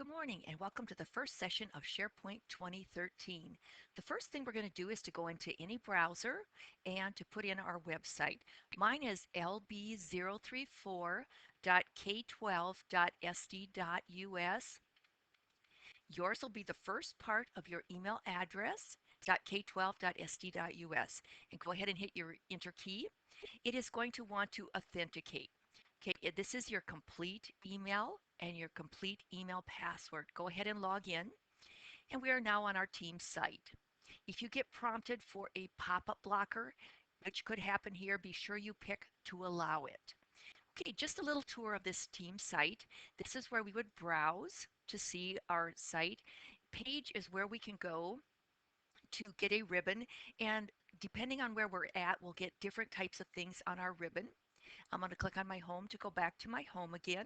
Good morning and welcome to the first session of SharePoint 2013. The first thing we're going to do is to go into any browser and to put in our website. Mine is lb034.k12.sd.us. Yours will be the first part of your email address .k12.sd.us, and go ahead and hit your enter key. It is going to want to authenticate. Okay, this is your complete email and your complete email password. Go ahead and log in, and we are now on our team site. If you get prompted for a pop-up blocker, which could happen here, be sure you pick to allow it. Okay, just a little tour of this team site. This is where we would browse to see our site. Page is where we can go to get a ribbon, and depending on where we're at, we'll get different types of things on our ribbon. I'm going to click on my home to go back to my home again.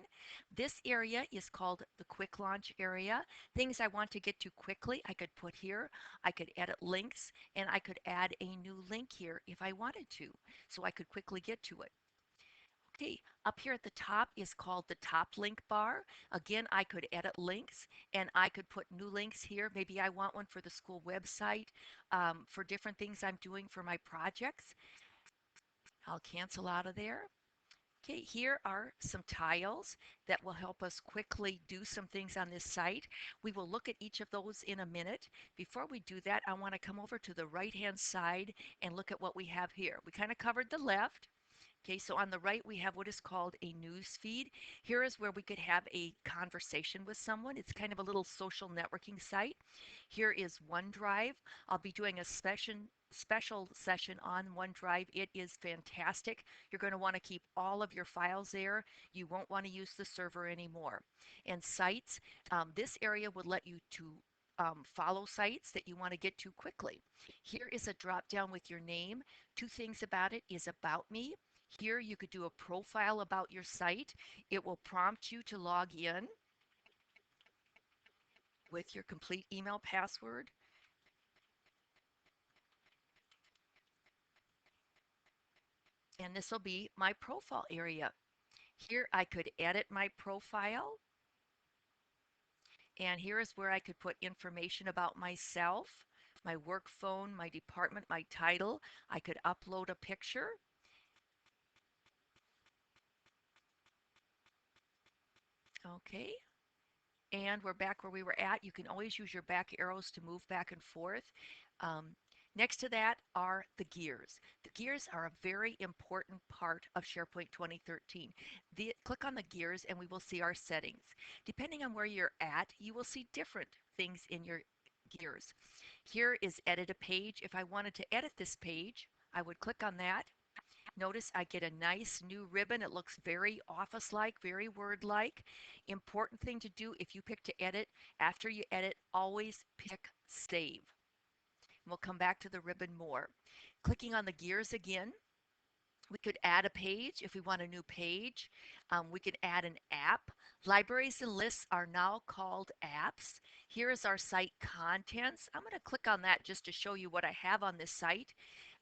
This area is called the quick launch area. Things I want to get to quickly, I could put here. I could edit links, and I could add a new link here if I wanted to, so I could quickly get to it. Okay, up here at the top is called the top link bar. Again, I could edit links and I could put new links here. Maybe I want one for the school website, for different things I'm doing for my projects. I'll cancel out of there. Okay, here are some tiles that will help us quickly do some things on this site. We will look at each of those in a minute. Before we do that, I want to come over to the right-hand side and look at what we have here. We kind of covered the left. Okay, so on the right, we have what is called a news feed. Here is where we could have a conversation with someone. It's kind of a little social networking site. Here is OneDrive. I'll be doing a special session on OneDrive. It is fantastic. You're going to want to keep all of your files there. You won't want to use the server anymore. And sites, this area would let you to follow sites that you want to get to quickly. Here is a drop down with your name. Two things about it is about me. Here you could do a profile about your site. It will prompt you to log in with your complete email password. And this will be my profile area. Here I could edit my profile. And here is where I could put information about myself, my work phone, my department, my title. I could upload a picture. Okay. And we're back where we were at. You can always use your back arrows to move back and forth. Um, Next to that are the gears. The gears are a very important part of SharePoint 2013. Click on the gears and we will see our settings. Depending on where you're at, you will see different things in your gears. Here is edit a page. If I wanted to edit this page, I would click on that. Notice I get a nice new ribbon. It looks very office-like, very Word-like. Important thing to do if you pick to edit, after you edit, always pick Save. We'll come back to the ribbon more. Clicking on the gears again, we could add a page if we want a new page. We could add an app. Libraries and lists are now called apps. Here is our site contents. I'm going to click on that just to show you what I have on this site.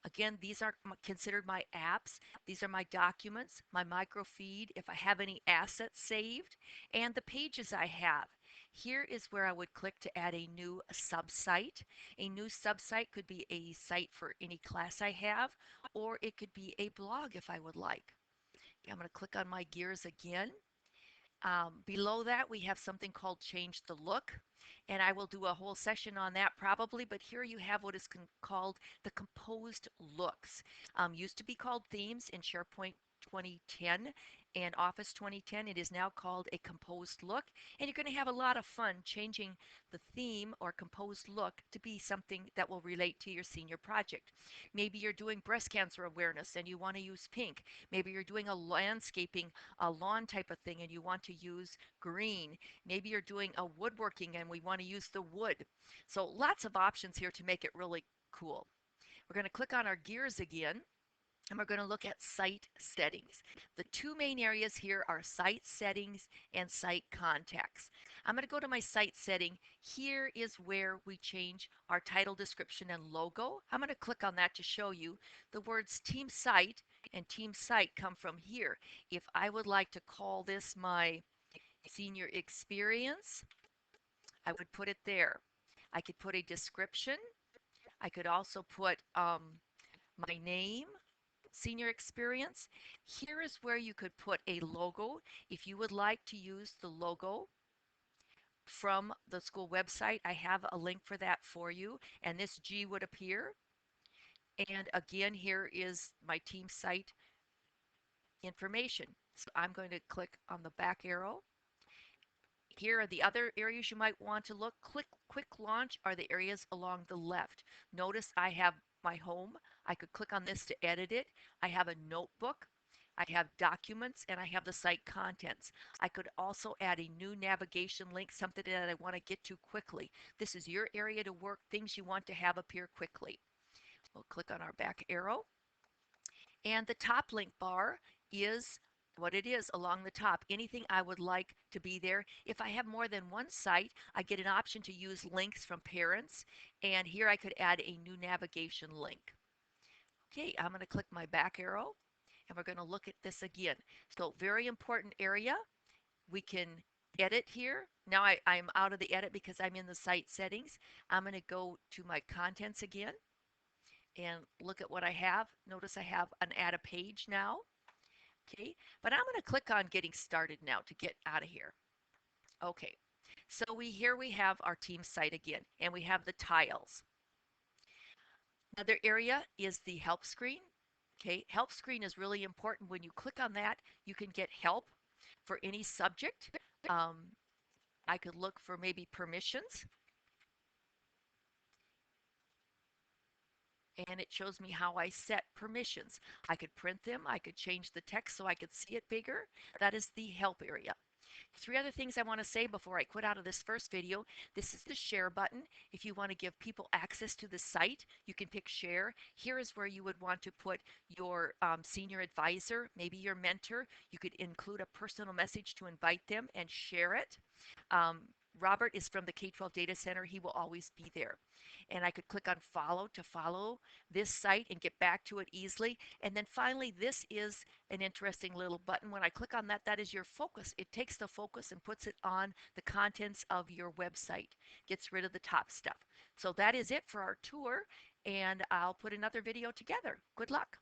Again, these are considered my apps. These are my documents, my microfeed, if I have any assets saved, and the pages I have. Here is where I would click to add a new subsite. A new subsite could be a site for any class I have, or it could be a blog if I would like. Okay, I'm going to click on my gears again. Below that, we have something called Change the Look, and I will do a whole session on that probably, but here you have what is called the composed looks. Used to be called themes in SharePoint 2010 and Office 2010. It is now called a composed look, and you're going to have a lot of fun changing the theme or composed look to be something that will relate to your senior project. Maybe you're doing breast cancer awareness and you want to use pink. Maybe you're doing a landscaping, a lawn type of thing and you want to use green. Maybe you're doing a woodworking and we want to use the wood. So lots of options here to make it really cool. We're going to click on our gears again, and we're going to look at site settings. The two main areas here are site settings and site contacts. I'm going to go to my site setting. Here is where we change our title, description, and logo. I'm going to click on that to show you the words team site and team site come from here. If I would like to call this my senior experience, I would put it there. I could put a description. I could also put my name, senior experience. Here is where you could put a logo. If you would like to use the logo from the school website, I have a link for that for you. And this G would appear. And again, here is my team site information. So I'm going to click on the back arrow. Here are the other areas you might want to look. Quick launch are the areas along the left. Notice I have my home. I could click on this to edit it. I have a notebook. I have documents and I have the site contents. I could also add a new navigation link, something that I want to get to quickly. This is your area to work, things you want to have appear quickly. We'll click on our back arrow. And the top link bar is what it is along the top. Anything I would like to be there. If I have more than one site, I get an option to use links from parents. And here I could add a new navigation link. Okay, I'm going to click my back arrow and we're going to look at this again. So very important area. We can edit here. Now I'm out of the edit because I'm in the site settings. I'm going to go to my contents again and look at what I have. Notice I have an add a page now. Okay, but I'm going to click on getting started now to get out of here. Okay, so here we have our team site again, and we have the tiles. Another area is the help screen. Okay, help screen is really important. When you click on that, you can get help for any subject. Um, I could look for maybe permissions, and it shows me how I set permissions. I could print them, I could change the text so I could see it bigger. That is the help area. Three other things I want to say before I quit out of this first video. This is the share button. If you want to give people access to the site, you can pick share. Here is where you would want to put your senior advisor, maybe your mentor. You could include a personal message to invite them and share it. Um, Robert is from the K-12 Data Center. He will always be there. And I could click on follow to follow this site and get back to it easily. And then finally, this is an interesting little button. When I click on that, that is your focus. It takes the focus and puts it on the contents of your website, gets rid of the top stuff. So that is it for our tour, and I'll put another video together. Good luck.